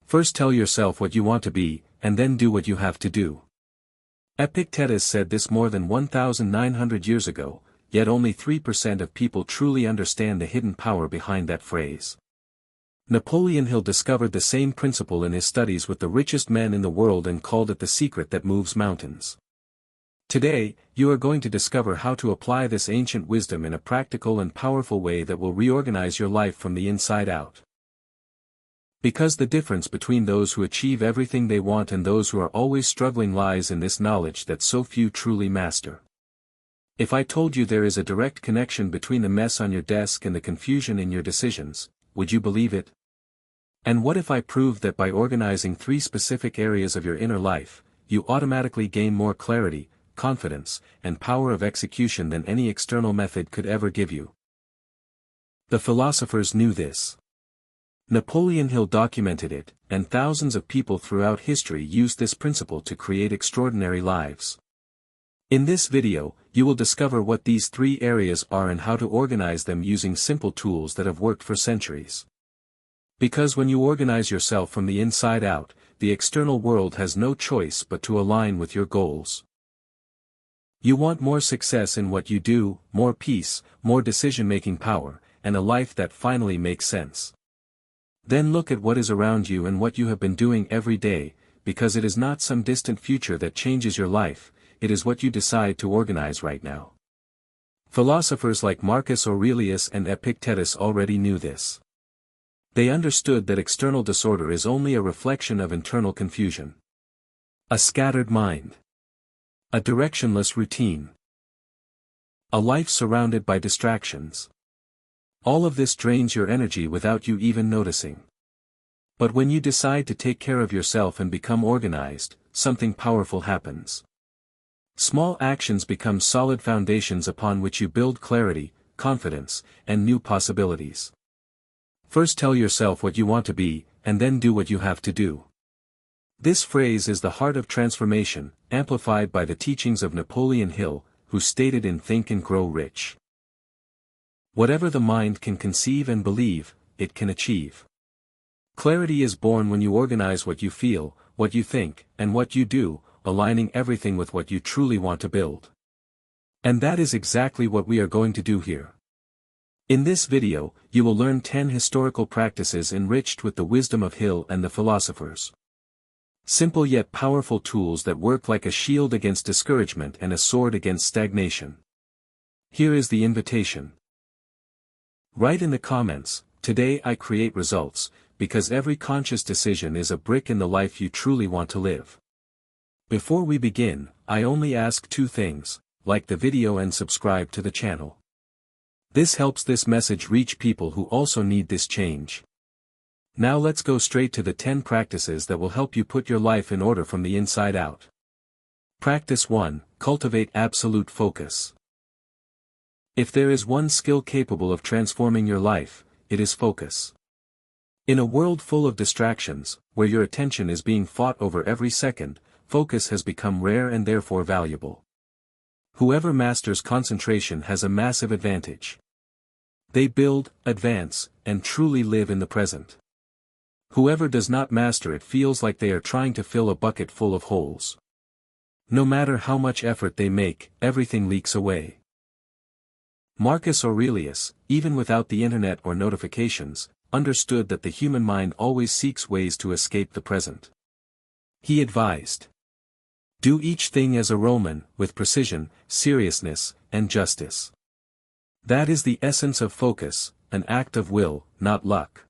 First tell yourself what you want to be, and then do what you have to do. Epictetus said this more than 1,900 years ago, yet only 3% of people truly understand the hidden power behind that phrase. Napoleon Hill discovered the same principle in his studies with the richest men in the world and called it the secret that moves mountains. Today, you are going to discover how to apply this ancient wisdom in a practical and powerful way that will reorganize your life from the inside out. Because the difference between those who achieve everything they want and those who are always struggling lies in this knowledge that so few truly master. If I told you there is a direct connection between the mess on your desk and the confusion in your decisions, would you believe it? And what if I proved that by organizing 3 specific areas of your inner life, you automatically gain more clarity, confidence, and power of execution than any external method could ever give you? The philosophers knew this. Napoleon Hill documented it, and thousands of people throughout history used this principle to create extraordinary lives. In this video, you will discover what these 3 areas are and how to organize them using simple tools that have worked for centuries. Because when you organize yourself from the inside out, the external world has no choice but to align with your goals. You want more success in what you do, more peace, more decision-making power, and a life that finally makes sense. Then look at what is around you and what you have been doing every day, because it is not some distant future that changes your life, it is what you decide to organize right now. Philosophers like Marcus Aurelius and Epictetus already knew this. They understood that external disorder is only a reflection of internal confusion. A scattered mind. A directionless routine. A life surrounded by distractions. All of this drains your energy without you even noticing. But when you decide to take care of yourself and become organized, something powerful happens. Small actions become solid foundations upon which you build clarity, confidence, and new possibilities. First tell yourself what you want to be, and then do what you have to do. This phrase is the heart of transformation, amplified by the teachings of Napoleon Hill, who stated in Think and Grow Rich. Whatever the mind can conceive and believe, it can achieve. Clarity is born when you organize what you feel, what you think, and what you do, aligning everything with what you truly want to build. And that is exactly what we are going to do here. In this video, you will learn 10 historical practices enriched with the wisdom of Hill and the philosophers. Simple yet powerful tools that work like a shield against discouragement and a sword against stagnation. Here is the invitation. Write in the comments, "Today I create results," because every conscious decision is a brick in the life you truly want to live. Before we begin, I only ask 2 things: like the video and subscribe to the channel. This helps this message reach people who also need this change. Now let's go straight to the 10 practices that will help you put your life in order from the inside out. Practice 1: Cultivate absolute focus. If there is one skill capable of transforming your life, it is focus. In a world full of distractions, where your attention is being fought over every second, focus has become rare and therefore valuable. Whoever masters concentration has a massive advantage. They build, advance, and truly live in the present. Whoever does not master it feels like they are trying to fill a bucket full of holes. No matter how much effort they make, everything leaks away. Marcus Aurelius, even without the internet or notifications, understood that the human mind always seeks ways to escape the present. He advised, "Do each thing as a Roman, with precision, seriousness, and justice." That is the essence of focus, an act of will, not luck.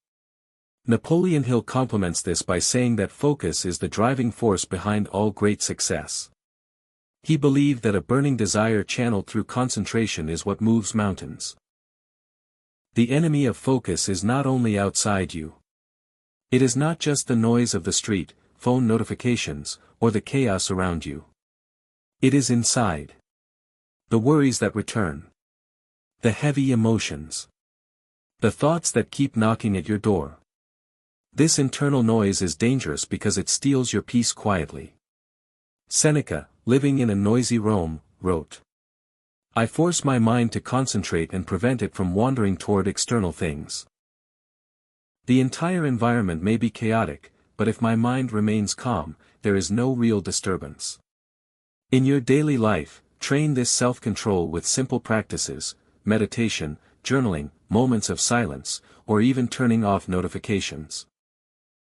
Napoleon Hill complements this by saying that focus is the driving force behind all great success. He believed that a burning desire channeled through concentration is what moves mountains. The enemy of focus is not only outside you. It is not just the noise of the street, phone notifications, or the chaos around you. It is inside. The worries that return. The heavy emotions. The thoughts that keep knocking at your door. This internal noise is dangerous because it steals your peace quietly. Seneca, living in a noisy Rome, wrote, "I force my mind to concentrate and prevent it from wandering toward external things." The entire environment may be chaotic, but if my mind remains calm, there is no real disturbance. In your daily life, train this self-control with simple practices, meditation, journaling, moments of silence, or even turning off notifications.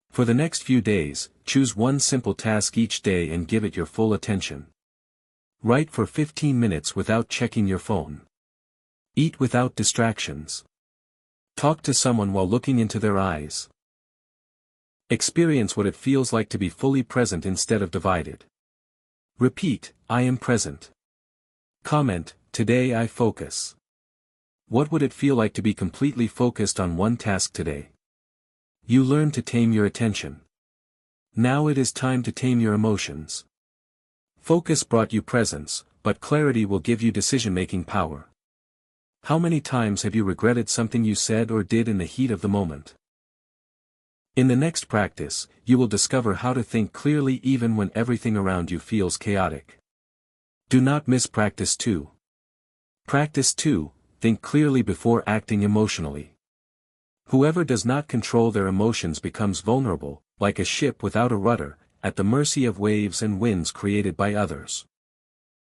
For the next few days, choose one simple task each day and give it your full attention. Write for 15 minutes without checking your phone. Eat without distractions. Talk to someone while looking into their eyes. Experience what it feels like to be fully present instead of divided. Repeat, I am present. Comment, today I focus. What would it feel like to be completely focused on one task today? You learn to tame your attention. Now it is time to tame your emotions. Focus brought you presence, but clarity will give you decision-making power. How many times have you regretted something you said or did in the heat of the moment? In the next practice, you will discover how to think clearly even when everything around you feels chaotic. Do not miss practice 2. Practice 2, think clearly before acting emotionally. Whoever does not control their emotions becomes vulnerable, like a ship without a rudder, at the mercy of waves and winds created by others.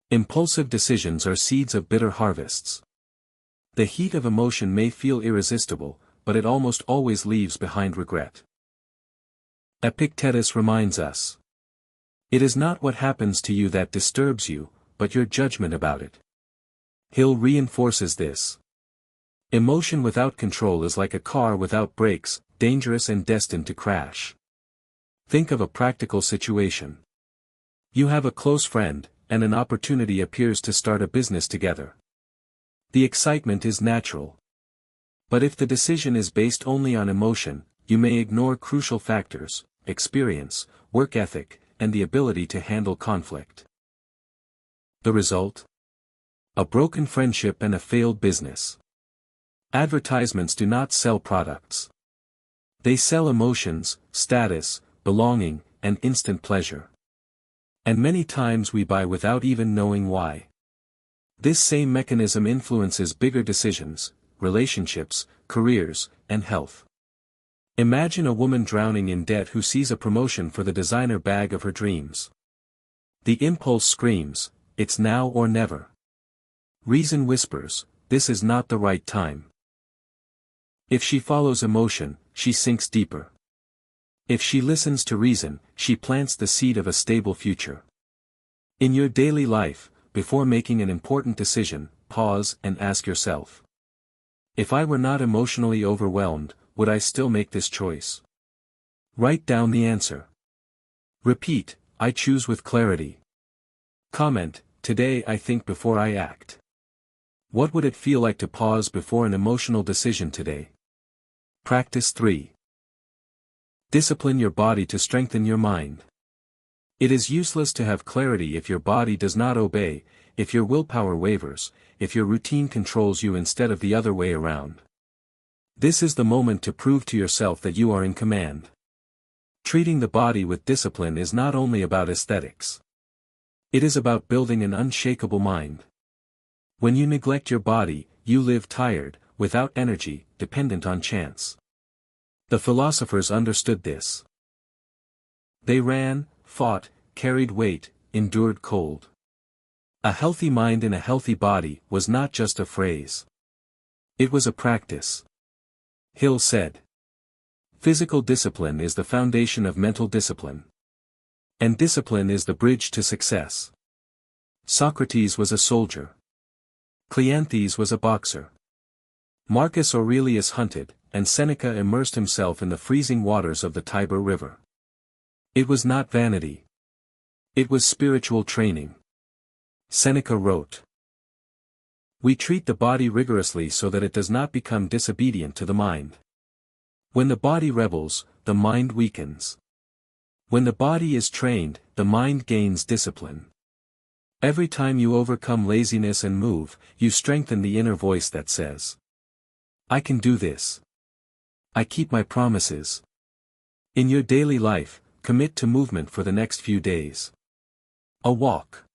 Impulsive decisions are seeds of bitter harvests. The heat of emotion may feel irresistible, but it almost always leaves behind regret. Epictetus reminds us. It is not what happens to you that disturbs you, but your judgment about it. Hill reinforces this. Emotion without control is like a car without brakes, dangerous and destined to crash. Think of a practical situation. You have a close friend, and an opportunity appears to start a business together. The excitement is natural. But if the decision is based only on emotion, you may ignore crucial factors, experience, work ethic, and the ability to handle conflict. The result? A broken friendship and a failed business. Advertisements do not sell products. They sell emotions, status, belonging, and instant pleasure. And many times we buy without even knowing why. This same mechanism influences bigger decisions, relationships, careers, and health. Imagine a woman drowning in debt who sees a promotion for the designer bag of her dreams. The impulse screams, it's now or never. Reason whispers, this is not the right time. If she follows emotion, she sinks deeper. If she listens to reason, she plants the seed of a stable future. In your daily life, before making an important decision, pause and ask yourself. If I were not emotionally overwhelmed, would I still make this choice? Write down the answer. Repeat, I choose with clarity. Comment, today I think before I act. What would it feel like to pause before an emotional decision today? Practice 3. Discipline your body to strengthen your mind. It is useless to have clarity if your body does not obey, if your willpower wavers, if your routine controls you instead of the other way around. This is the moment to prove to yourself that you are in command. Treating the body with discipline is not only about aesthetics. It is about building an unshakable mind. When you neglect your body, you live tired, without energy, dependent on chance. The philosophers understood this. They ran, fought, carried weight, endured cold. A healthy mind in a healthy body was not just a phrase. It was a practice. Hill said. Physical discipline is the foundation of mental discipline. And discipline is the bridge to success. Socrates was a soldier. Cleanthes was a boxer. Marcus Aurelius hunted, and Seneca immersed himself in the freezing waters of the Tiber River. It was not vanity. It was spiritual training. Seneca wrote, "We treat the body rigorously so that it does not become disobedient to the mind. When the body rebels, the mind weakens. When the body is trained, the mind gains discipline. Every time you overcome laziness and move, you strengthen the inner voice that says, I can do this. I keep my promises." In your daily life, commit to movement for the next few days. A walk.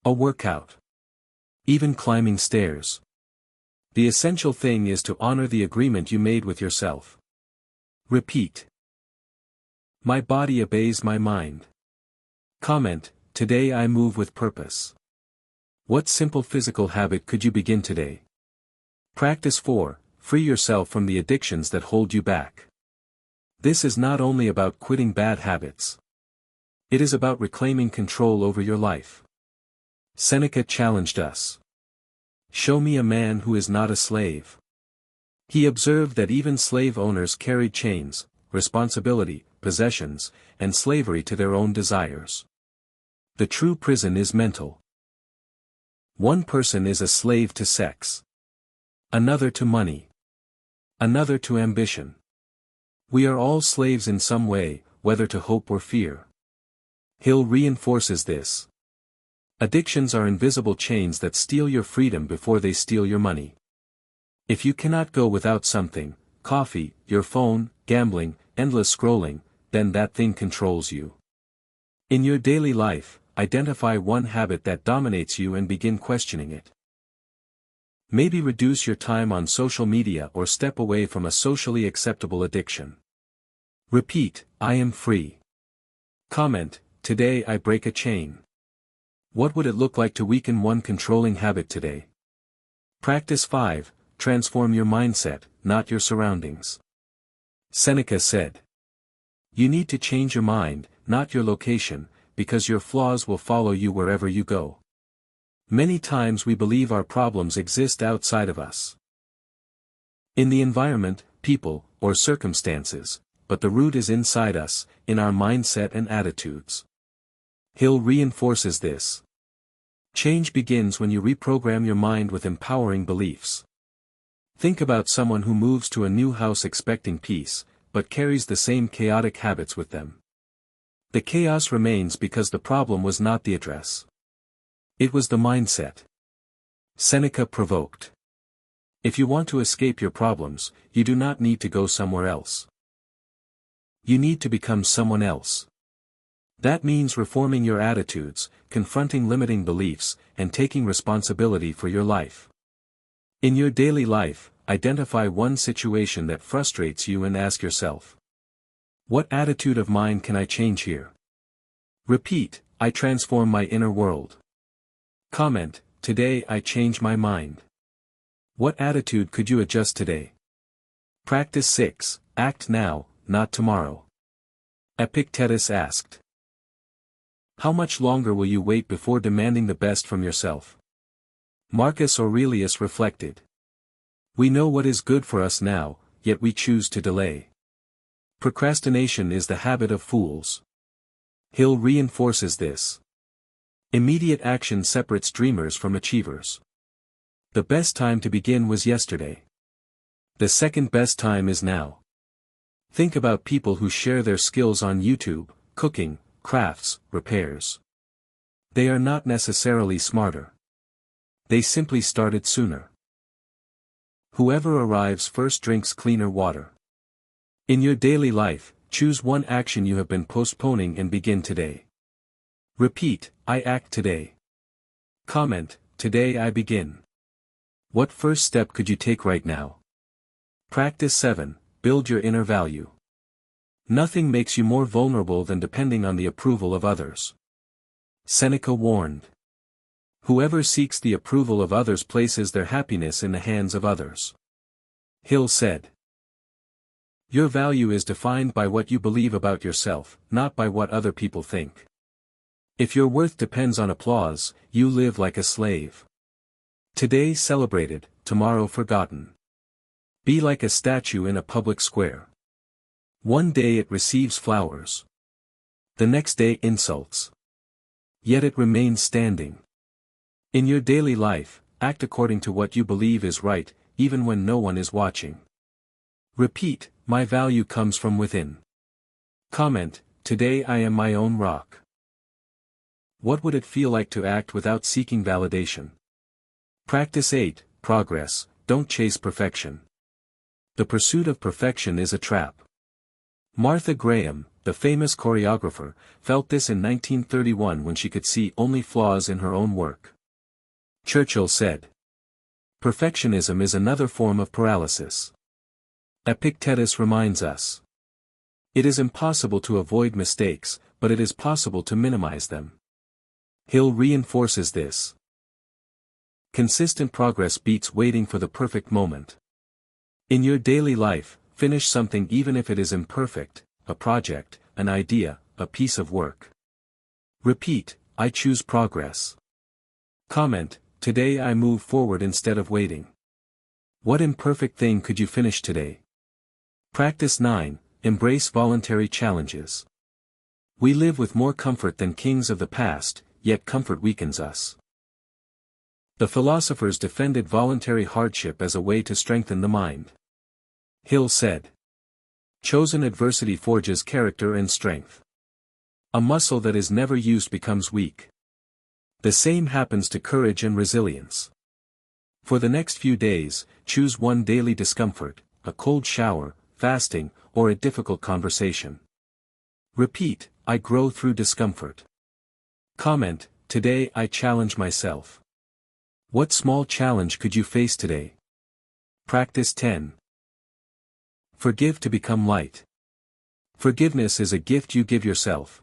A workout. Even climbing stairs. The essential thing is to honor the agreement you made with yourself. Repeat. My body obeys my mind. Comment, today I move with purpose. What simple physical habit could you begin today? Practice 4, free yourself from the addictions that hold you back. This is not only about quitting bad habits. It is about reclaiming control over your life. Seneca challenged us. Show me a man who is not a slave. He observed that even slave owners carried chains, responsibility, possessions, and slavery to their own desires. The true prison is mental. One person is a slave to sex. Another to money. Another to ambition. We are all slaves in some way, whether to hope or fear. Hill reinforces this. Addictions are invisible chains that steal your freedom before they steal your money. If you cannot go without something, coffee, your phone, gambling, endless scrolling, then that thing controls you. In your daily life, identify one habit that dominates you and begin questioning it. Maybe reduce your time on social media or step away from a socially acceptable addiction. Repeat, I am free. Comment, today I break a chain. What would it look like to weaken one controlling habit today? Practice 5, transform your mindset, not your surroundings. Seneca said. You need to change your mind, not your location, because your flaws will follow you wherever you go. Many times we believe our problems exist outside of us. In the environment, people, or circumstances, but the root is inside us, in our mindset and attitudes. Hill reinforces this. Change begins when you reprogram your mind with empowering beliefs. Think about someone who moves to a new house expecting peace, but carries the same chaotic habits with them. The chaos remains because the problem was not the address. It was the mindset. Seneca provoked. If you want to escape your problems, you do not need to go somewhere else. You need to become someone else. That means reforming your attitudes, confronting limiting beliefs, and taking responsibility for your life. In your daily life, identify one situation that frustrates you and ask yourself, what attitude of mine can I change here? Repeat, I transform my inner world. Comment, today I change my mind. What attitude could you adjust today? Practice 6, act now, not tomorrow. Epictetus asked. How much longer will you wait before demanding the best from yourself? Marcus Aurelius reflected. We know what is good for us now, yet we choose to delay. Procrastination is the habit of fools. Hill reinforces this. Immediate action separates dreamers from achievers. The best time to begin was yesterday. The second best time is now. Think about people who share their skills on YouTube, cooking, crafts, repairs. They are not necessarily smarter. They simply started sooner. Whoever arrives first drinks cleaner water. In your daily life, choose one action you have been postponing and begin today. Repeat, I act today. Comment, today I begin. What first step could you take right now? Practice 7, build your inner value. Nothing makes you more vulnerable than depending on the approval of others. Seneca warned. Whoever seeks the approval of others places their happiness in the hands of others. Hill said. Your value is defined by what you believe about yourself, not by what other people think. If your worth depends on applause, you live like a slave. Today celebrated, tomorrow forgotten. Be like a statue in a public square. One day it receives flowers. The next day insults. Yet it remains standing. In your daily life, act according to what you believe is right, even when no one is watching. Repeat, my value comes from within. Comment, today I am my own rock. What would it feel like to act without seeking validation? Practice 8, progress, don't chase perfection. The pursuit of perfection is a trap. Martha Graham, the famous choreographer, felt this in 1931 when she could see only flaws in her own work. Churchill said, perfectionism is another form of paralysis. Epictetus reminds us. It is impossible to avoid mistakes, but it is possible to minimize them. Hill reinforces this. Consistent progress beats waiting for the perfect moment. In your daily life, finish something even if it is imperfect, a project, an idea, a piece of work. Repeat, I choose progress. Comment, today I move forward instead of waiting. What imperfect thing could you finish today? Practice 9, embrace voluntary challenges. We live with more comfort than kings of the past, yet comfort weakens us. The philosophers defended voluntary hardship as a way to strengthen the mind. Hill said, chosen adversity forges character and strength. A muscle that is never used becomes weak. The same happens to courage and resilience. For the next few days, choose one daily discomfort, a cold shower, fasting, or a difficult conversation. Repeat, I grow through discomfort. Comment, today I challenge myself. What small challenge could you face today? Practice 10. Forgive to become light. Forgiveness is a gift you give yourself.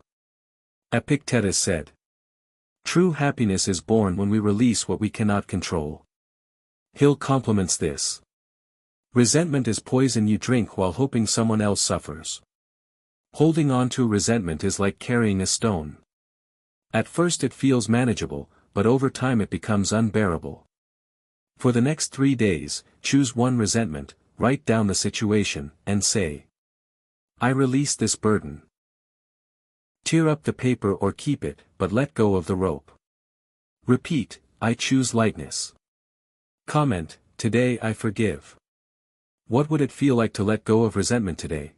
Epictetus said. True happiness is born when we release what we cannot control. Hill complements this. Resentment is poison you drink while hoping someone else suffers. Holding on to resentment is like carrying a stone. At first it feels manageable, but over time it becomes unbearable. For the next 3 days, choose one resentment, write down the situation, and say, I release this burden. Tear up the paper or keep it, but let go of the rope. Repeat, I choose lightness. Comment, today I forgive. What would it feel like to let go of resentment today?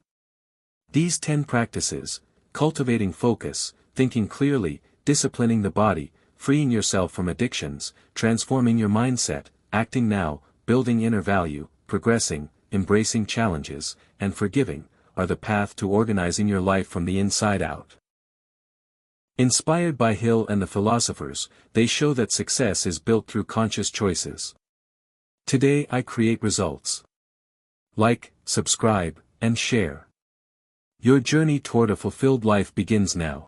These 10 practices, cultivating focus, thinking clearly, disciplining the body, freeing yourself from addictions, transforming your mindset, acting now, building inner value, progressing, embracing challenges, and forgiving, are the path to organizing your life from the inside out. Inspired by Hill and the philosophers, they show that success is built through conscious choices. Today I create results. Like, subscribe, and share. Your journey toward a fulfilled life begins now.